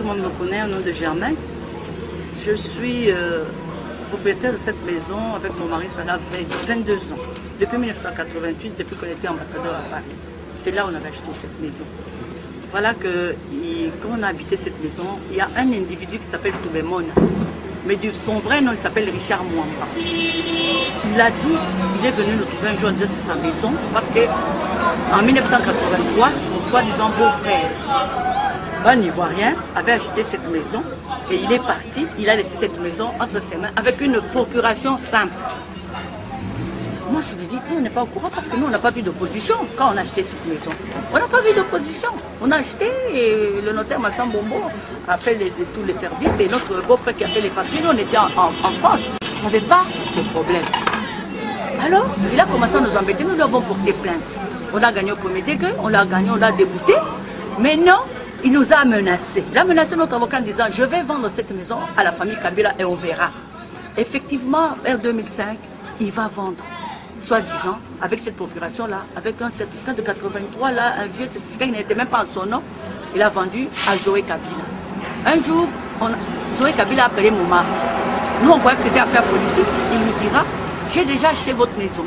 le monde me connaît au nom de Germain. Je suis propriétaire de cette maison avec mon mari, ça fait 22 ans. Depuis 1988, depuis qu'on était ambassadeur à Paris. C'est là où on avait acheté cette maison. Voilà que, quand on a habité cette maison, il y a un individu qui s'appelle Toubemona. Mais son vrai nom, il s'appelle Richard Mwamba. Il a dit, il est venu nous trouver un jour, c'est sa maison, parce qu'en 1983, son soi-disant beau-frère, un Ivoirien, avait acheté cette maison et il est parti, il a laissé cette maison entre ses mains avec une procuration simple. Moi, je lui dis, nous, on n'est pas au courant parce que nous, on n'a pas vu d'opposition quand on a acheté cette maison. On n'a pas vu d'opposition. On a acheté et le notaire Massan Bombo a fait tous les services et notre beau-frère qui a fait les papiers. Nous, on était en France. On n'avait pas de problème. Alors, il a commencé à nous embêter. Nous avons porté plainte. On a gagné au premier degré, on l'a gagné, on l'a débouté. Mais non, il nous a menacés. Il a menacé notre avocat en disant, je vais vendre cette maison à la famille Kabila et on verra. Effectivement, vers 2005, il va vendre. Soi-disant, avec cette procuration-là, avec un certificat de 83, là, un vieux certificat qui n'était même pas en son nom, il a vendu à Zoé Kabila. Un jour, Zoé Kabila a appelé mon mari. Nous, on croyait que c'était affaire politique. Il lui dira, j'ai déjà acheté votre maison.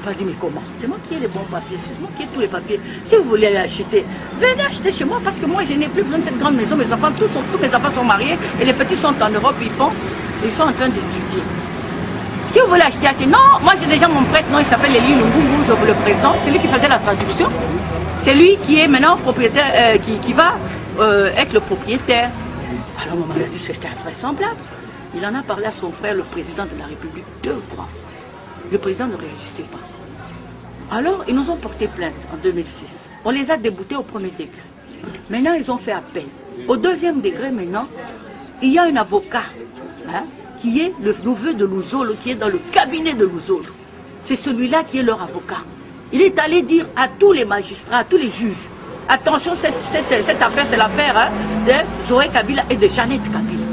On va dire, mais comment? C'est moi qui ai les bons papiers, c'est moi qui ai tous les papiers. Si vous voulez acheter, venez acheter chez moi parce que moi, je n'ai plus besoin de cette grande maison. Mes enfants, tous mes enfants sont mariés et les petits sont en Europe, ils sont en train d'étudier. Si vous voulez acheter, achetez. Non, moi j'ai déjà mon prêtre, non, il s'appelle Eli Lungungu, je vous le présente. C'est lui qui faisait la traduction. C'est lui qui est maintenant propriétaire, qui va être le propriétaire. Alors mon mari a dit que c'était invraisemblable. Il en a parlé à son frère, le président de la République, 2 ou 3 fois. Le président ne réagissait pas. Alors, ils nous ont porté plainte en 2006. On les a déboutés au premier degré. Maintenant, ils ont fait appel. Au deuxième degré, maintenant, il y a un avocat, hein, qui est le neveu de Luzolo, qui est dans le cabinet de Luzolo. C'est celui-là qui est leur avocat. Il est allé dire à tous les magistrats, à tous les juges, attention, cette affaire, c'est l'affaire, hein, de Zoé Kabila et de Jeannette Kabila.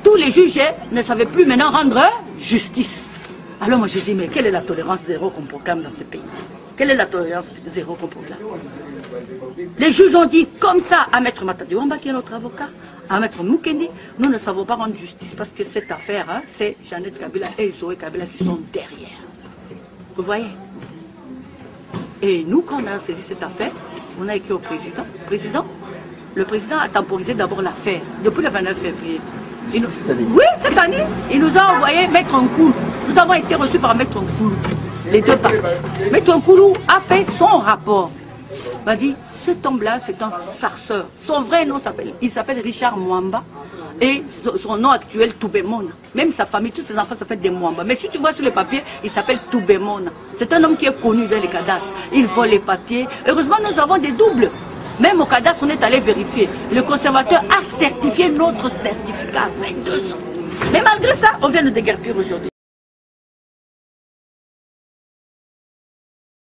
Tous les juges ne savaient plus maintenant rendre justice. Alors moi je dis, mais quelle est la tolérance zéro qu'on proclame dans ce pays? Quelle est la tolérance zéro qu'on proclame? Les juges ont dit comme ça à Maître Matadi Wamba, qui est notre avocat, à Maître Mukendi, nous ne savons pas rendre justice parce que cette affaire, hein, c'est Jeannette Kabila et Zoé Kabila qui sont derrière. Vous voyez? Et nous, quand on a saisi cette affaire, on a écrit au président. Le président a temporisé d'abord l'affaire, depuis le 29 février. Oui, cette année, il nous a envoyé Maître Nkoulou. Nous avons été reçus par Maître Nkoulou, les deux parties. Maître Nkoulou a fait son rapport. Il m'a dit, cet homme-là, c'est un farceur. Son vrai nom il s'appelle Richard Mwamba. Et son nom actuel, Toubemona. Même sa famille, tous ses enfants s'appellent des Mwamba. Mais si tu vois sur les papiers, il s'appelle Toubemona. C'est un homme qui est connu dans les cadastres. Il vole les papiers. Heureusement, nous avons des doubles. Même au cadastre, on est allé vérifier. Le conservateur a certifié notre certificat à 22 ans. Mais malgré ça, on vient de déguerpir aujourd'hui.